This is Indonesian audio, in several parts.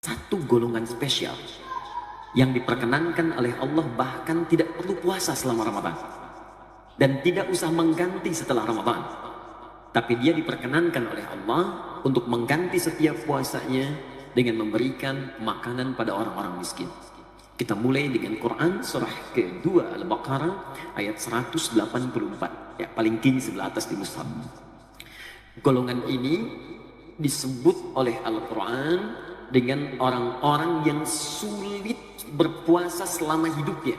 Satu golongan spesial yang diperkenankan oleh Allah bahkan tidak perlu puasa selama Ramadan dan tidak usah mengganti setelah Ramadan, tapi dia diperkenankan oleh Allah untuk mengganti setiap puasanya dengan memberikan makanan pada orang-orang miskin. Kita mulai dengan Quran surah kedua Al-Baqarah ayat 184, ya paling kiri sebelah atas di mushaf. Golongan ini disebut oleh Al-Quran dengan orang-orang yang sulit berpuasa selama hidupnya.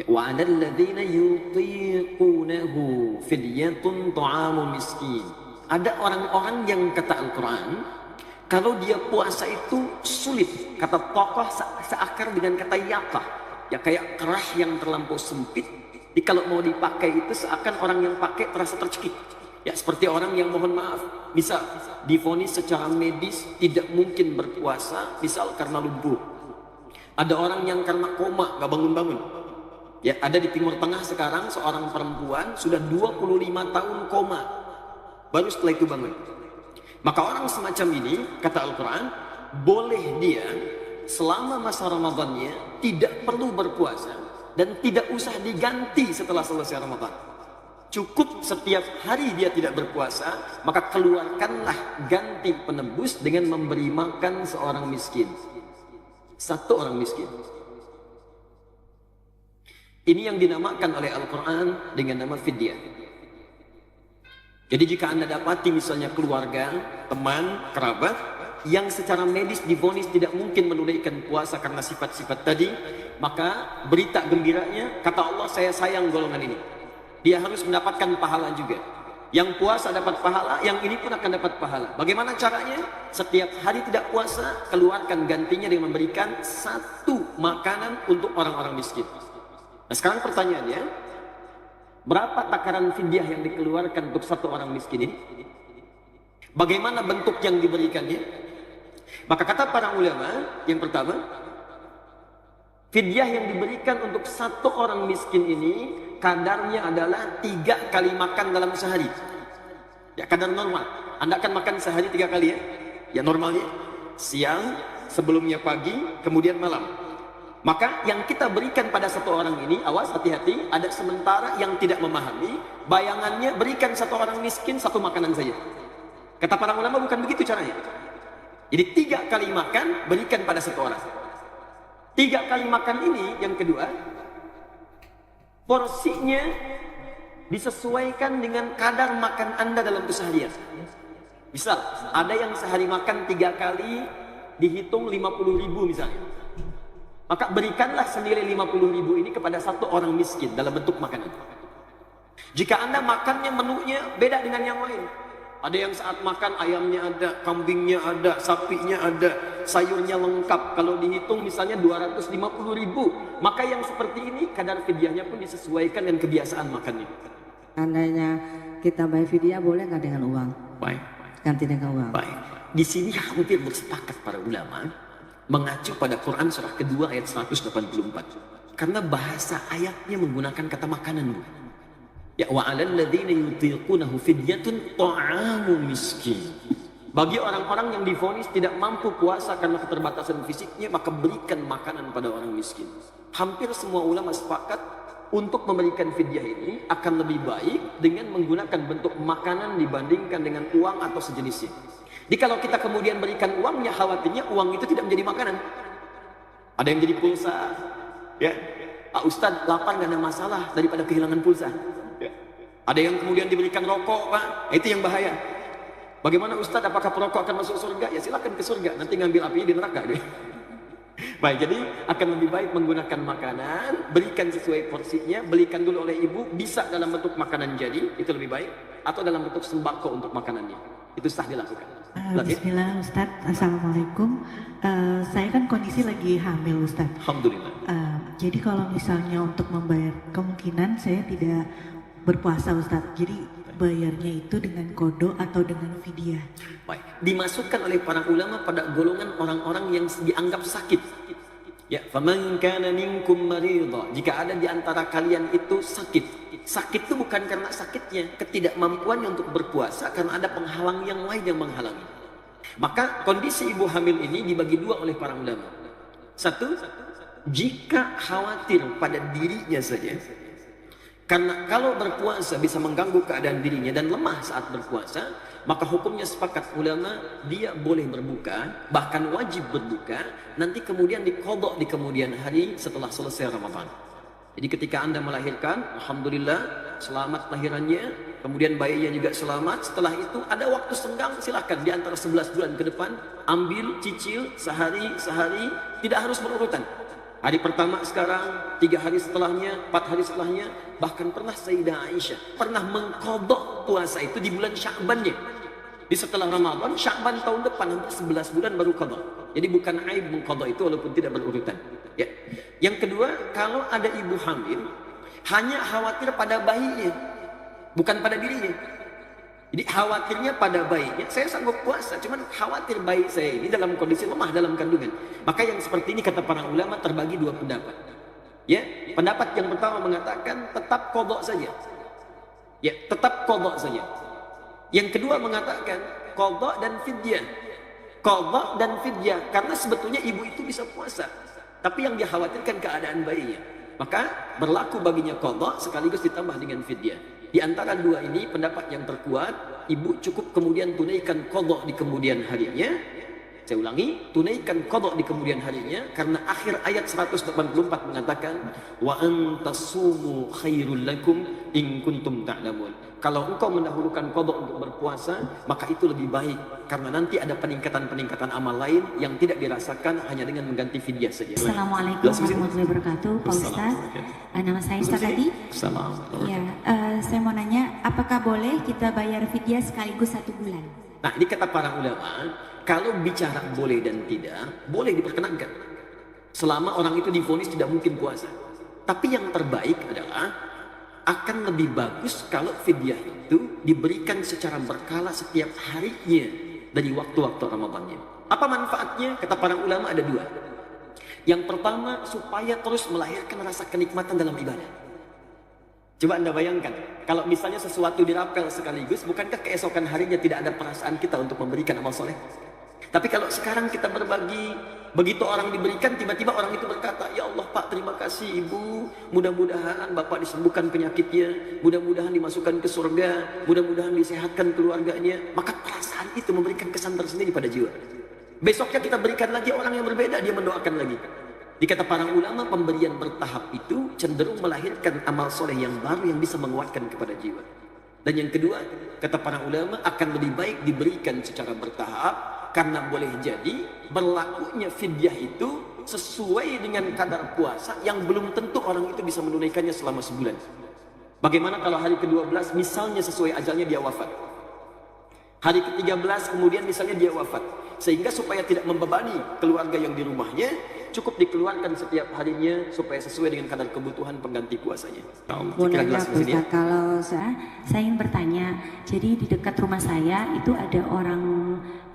Wa 'alal ladzina yutiqunahu fidyatun ta'amu miskin. Ada orang-orang yang kata Al-Quran, kalau dia puasa itu sulit. Kata tokoh seakar dengan kata yakah, ya kayak kerah yang terlampau sempit. Jadi kalau mau dipakai itu seakan orang yang pakai terasa tercekik. Ya seperti orang yang mohon maaf bisa divonis secara medis tidak mungkin berpuasa, misal karena lumpuh. Ada orang yang karena koma gak bangun-bangun. Ya ada di Timur Tengah sekarang seorang perempuan sudah 25 tahun koma, baru setelah itu bangun. Maka orang semacam ini kata Al-Quran boleh dia selama masa Ramadannya tidak perlu berpuasa dan tidak usah diganti setelah selesai Ramadan. Cukup setiap hari dia tidak berpuasa, maka keluarkanlah ganti penebus dengan memberi makan seorang miskin. Satu orang miskin. Ini yang dinamakan oleh Al-Quran dengan nama fidyah. Jadi jika Anda dapati misalnya keluarga, teman, kerabat yang secara medis divonis tidak mungkin menunaikan puasa karena sifat-sifat tadi, maka berita gembiranya, kata Allah, saya sayang golongan ini. Dia harus mendapatkan pahala juga. Yang puasa dapat pahala, yang ini pun akan dapat pahala. Bagaimana caranya? Setiap hari tidak puasa, keluarkan gantinya dengan memberikan satu makanan untuk orang-orang miskin. Nah sekarang pertanyaannya, berapa takaran fidyah yang dikeluarkan untuk satu orang miskin ini? Bagaimana bentuk yang diberikannya? Maka kata para ulama, yang pertama, fidyah yang diberikan untuk satu orang miskin ini kadarnya adalah 3 kali makan dalam sehari. Ya kadar normal. Anda akan makan sehari 3 kali ya. Ya normalnya siang, sebelumnya pagi, kemudian malam. Maka yang kita berikan pada satu orang ini, awas hati-hati, ada sementara yang tidak memahami, bayangannya berikan satu orang miskin satu makanan saja. Kata para ulama bukan begitu caranya. Jadi 3 kali makan berikan pada satu orang. 3 kali makan ini yang kedua, porsinya disesuaikan dengan kadar makan Anda dalam keseharian. Misal, ada yang sehari makan 3 kali dihitung 50.000 misalnya. Maka berikanlah senilai 50.000 ini kepada satu orang miskin dalam bentuk makanan. Jika Anda makannya menunya beda dengan yang lain. Ada yang saat makan ayamnya ada, kambingnya ada, sapinya ada, sayurnya lengkap. Kalau dihitung misalnya 250.000, maka yang seperti ini kadar fidyahnya pun disesuaikan dengan kebiasaan makannya. Andainya kita bayar fidyah boleh nggak dengan uang? Baik. Ganti dengan uang. Baik. Di sini hampir bersepakat para ulama mengacu pada Quran surah kedua ayat 184. Karena bahasa ayatnya menggunakan kata makanan. Ya wa 'alal ladzina yutiqunahu fidyatun ta'amu miskin. Bagi orang-orang yang divonis tidak mampu puasa karena keterbatasan fisiknya, maka berikan makanan pada orang miskin. Hampir semua ulama sepakat untuk memberikan fidyah ini akan lebih baik dengan menggunakan bentuk makanan dibandingkan dengan uang atau sejenisnya. Jadi kalau kita kemudian berikan uangnya, khawatirnya uang itu tidak menjadi makanan. Ada yang jadi pulsa, ya. Pak Ustadz lapar gak ada masalah daripada kehilangan pulsa. Ada yang kemudian diberikan rokok, Pak, itu yang bahaya. Bagaimana Ustadz, apakah perokok akan masuk surga? Ya silakan ke surga, nanti ngambil apinya di neraka deh. Baik, jadi akan lebih baik menggunakan makanan, berikan sesuai porsinya, belikan dulu oleh ibu, bisa dalam bentuk makanan jadi, itu lebih baik, atau dalam bentuk sembako untuk makanannya. Itu sah dilakukan. Bismillah Ustadz, Assalamualaikum. Saya kan kondisi lagi hamil Ustadz. Alhamdulillah. Jadi kalau misalnya untuk membayar, kemungkinan saya tidak berpuasa Ustadz. Jadi bayarnya itu dengan kodo atau dengan fidyah. Baik. Dimasukkan oleh para ulama pada golongan orang-orang yang dianggap sakit. Ya, faman kana minkum maridha. Jika ada di antara kalian itu sakit. Sakit itu bukan karena sakitnya, ketidakmampuannya untuk berpuasa karena ada penghalang yang lain yang menghalangi. Maka kondisi ibu hamil ini dibagi dua oleh para ulama. Satu, jika khawatir pada dirinya saja, karena kalau berpuasa bisa mengganggu keadaan dirinya dan lemah saat berpuasa, maka hukumnya sepakat ulama dia boleh berbuka, bahkan wajib berbuka, nanti kemudian diqadha di kemudian hari setelah selesai Ramadan. Jadi ketika Anda melahirkan, alhamdulillah selamat lahirannya, kemudian bayinya juga selamat. Setelah itu ada waktu senggang, silakan di antara 11 bulan ke depan ambil, cicil sehari, tidak harus berurutan. Hari pertama sekarang, 3 hari setelahnya, 4 hari setelahnya. Bahkan pernah Sayyidah Aisyah pernah mengqadha puasa itu di bulan Sya'bannya. Di setelah Ramadan, Sya'ban tahun depan, hampir 11 bulan baru qadha. Jadi bukan aib mengqadha itu walaupun tidak berurutan. Ya. Yang kedua, kalau ada ibu hamil, hanya khawatir pada bayinya, bukan pada dirinya. Jadi khawatirnya pada bayinya, saya sanggup puasa, cuman khawatir bayi saya ini dalam kondisi lemah dalam kandungan. Maka yang seperti ini kata para ulama terbagi dua pendapat. Ya, pendapat yang pertama mengatakan tetap qadha saja. Ya, tetap qadha saja. Yang kedua mengatakan qadha dan fidyah. Qadha dan fidyah karena sebetulnya ibu itu bisa puasa, tapi yang dikhawatirkan keadaan bayinya. Maka berlaku baginya qadha sekaligus ditambah dengan fidyah. Di antara dua ini pendapat yang terkuat, ibu cukup kemudian tunaikan qadha di kemudian harinya. Saya ulangi, tunaikan qadha di kemudian harinya karena akhir ayat 184 mengatakan wa antasumu khairul lakum in kuntum ta'lamun. Kalau engkau mendahulukan qadha untuk berpuasa, maka itu lebih baik karena nanti ada peningkatan-peningkatan amal lain yang tidak dirasakan hanya dengan mengganti fidyah saja. Assalamualaikum warahmatullahi wabarakatuh, Pak Ustaz. Nama saya Ustaz Ya, saya mau nanya, apakah boleh kita bayar fidyah sekaligus 1 bulan? Nah, ini kata para ulama, kalau bicara boleh dan tidak, boleh diperkenankan. Selama orang itu divonis tidak mungkin puasa. Tapi yang terbaik adalah akan lebih bagus kalau fidyah itu diberikan secara berkala setiap harinya dari waktu-waktu Ramadannya. Apa manfaatnya? Kata para ulama ada dua. Yang pertama, supaya terus melahirkan rasa kenikmatan dalam ibadah. Coba Anda bayangkan, kalau misalnya sesuatu dirapel sekaligus, bukankah keesokan harinya tidak ada perasaan kita untuk memberikan amal soleh? Tapi kalau sekarang kita berbagi, begitu orang diberikan, tiba-tiba orang itu berkata, ya Allah Pak, terima kasih Ibu, mudah-mudahan Bapak disembuhkan penyakitnya, mudah-mudahan dimasukkan ke surga, mudah-mudahan disehatkan keluarganya. Maka perasaan itu memberikan kesan tersendiri pada jiwa. Besoknya kita berikan lagi orang yang berbeda, dia mendoakan lagi. Dikata para ulama, pemberian bertahap itu cenderung melahirkan amal soleh yang baru yang bisa menguatkan kepada jiwa. Dan yang kedua, kata para ulama, akan lebih baik diberikan secara bertahap, karena boleh jadi berlakunya fidyah itu sesuai dengan kadar puasa yang belum tentu orang itu bisa menunaikannya selama sebulan. Bagaimana kalau hari ke-12 misalnya sesuai ajalnya dia wafat, hari ke-13 kemudian misalnya dia wafat, sehingga supaya tidak membebani keluarga yang di rumahnya, cukup dikeluarkan setiap harinya supaya sesuai dengan kadar kebutuhan pengganti puasanya. Boleh nggak Ustaz, kalau saya ingin bertanya, jadi di dekat rumah saya itu ada orang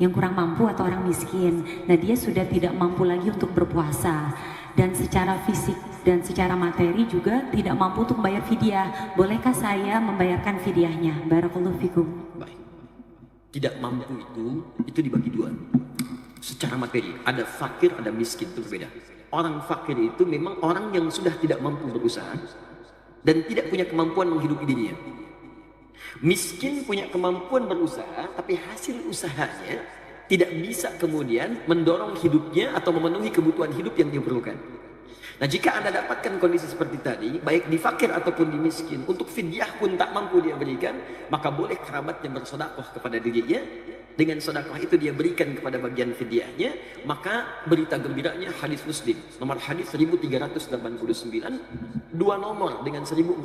yang kurang mampu atau orang miskin. Nah, dia sudah tidak mampu lagi untuk berpuasa, dan secara fisik dan secara materi juga tidak mampu untuk membayar fidyah. Bolehkah saya membayarkan fidyahnya? Barakallahu fikum. Baik. Tidak mampu itu dibagi dua. Secara materi, ada fakir, ada miskin, itu berbeda. Orang fakir itu memang orang yang sudah tidak mampu berusaha dan tidak punya kemampuan menghidupi dirinya. Miskin punya kemampuan berusaha, tapi hasil usahanya tidak bisa kemudian mendorong hidupnya atau memenuhi kebutuhan hidup yang dia perlukan. Nah, jika Anda dapatkan kondisi seperti tadi, baik di fakir ataupun di miskin, untuk fidyah pun tak mampu dia berikan, maka boleh kerabatnya bersedekah kepada dirinya. Dengan sedekah itu dia berikan kepada bagian fidyahnya. Maka berita gembiranya hadis Muslim nomor hadis 1389, dua nomor dengan 1402.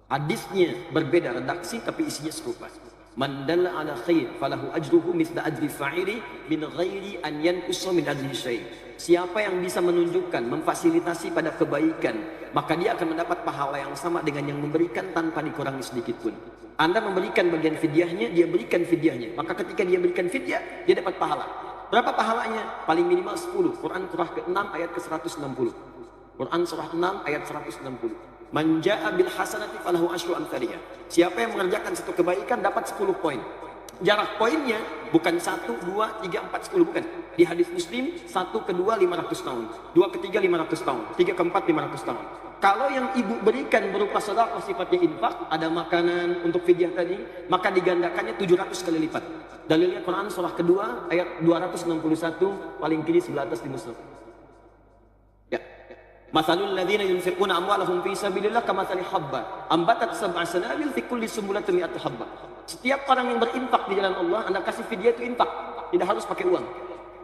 Hadisnya berbeda redaksi tapi isinya serupa. Man dalla ala khair falahu ajruhu mithla ajri fa'ili min ghairi an yanqusa min ajri syai'. Siapa yang bisa menunjukkan, memfasilitasi pada kebaikan, maka dia akan mendapat pahala yang sama dengan yang memberikan tanpa dikurangi sedikit pun. Anda memberikan bagian fidyahnya, dia berikan fidyahnya. Maka ketika dia berikan fidyah, dia dapat pahala. Berapa pahalanya? Paling minimal 10. Quran surah ke-6 ayat ke-160. Quran surah 6 ayat 160. Man jaa bil hasanati falahu asyru amsalihha. Siapa yang mengerjakan satu kebaikan dapat 10 poin. Jarak poinnya bukan 1, 2, 3, 4, 10, bukan. Di hadis Muslim 1 ke 2 500 tahun, 2 ke 3 500 tahun, 3 ke 4 500 tahun. Kalau yang ibu berikan berupa sedekah sifatnya infak, ada makanan untuk fidyah tadi, maka digandakannya 700 kali lipat. Dalilnya Quran surah kedua ayat 261 paling kiri sebelah atas di Muslim. Ya. Mathalul ladzina yunfiquna amwalahum fi sabilillah kamathali habba ambatat sab'a sanabil fi kulli sumbulatin mi'atu habba. Setiap orang yang berinfak di jalan Allah, Anda kasih fidyah itu infak, tidak harus pakai uang.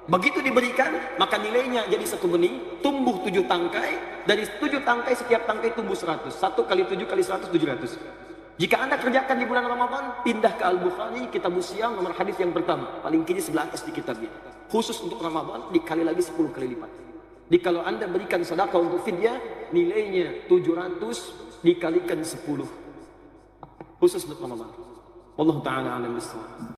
Begitu diberikan, maka nilainya jadi 1 benih, tumbuh 7 tangkai, dari 7 tangkai setiap tangkai tumbuh 100. 1 kali 7 kali 100, 700. Jika Anda kerjakan di bulan Ramadan, pindah ke Al-Bukhari, Kitab Siyam, nomor hadis yang pertama, paling kiri sebelah atas di kitabnya. Khusus untuk Ramadan, dikali lagi 10 kali lipat. Jadi kalau Anda berikan sedekah untuk fidyah, nilainya 700 dikalikan 10. Khusus untuk Ramadan. Wallahu ta'ala alam bissawab.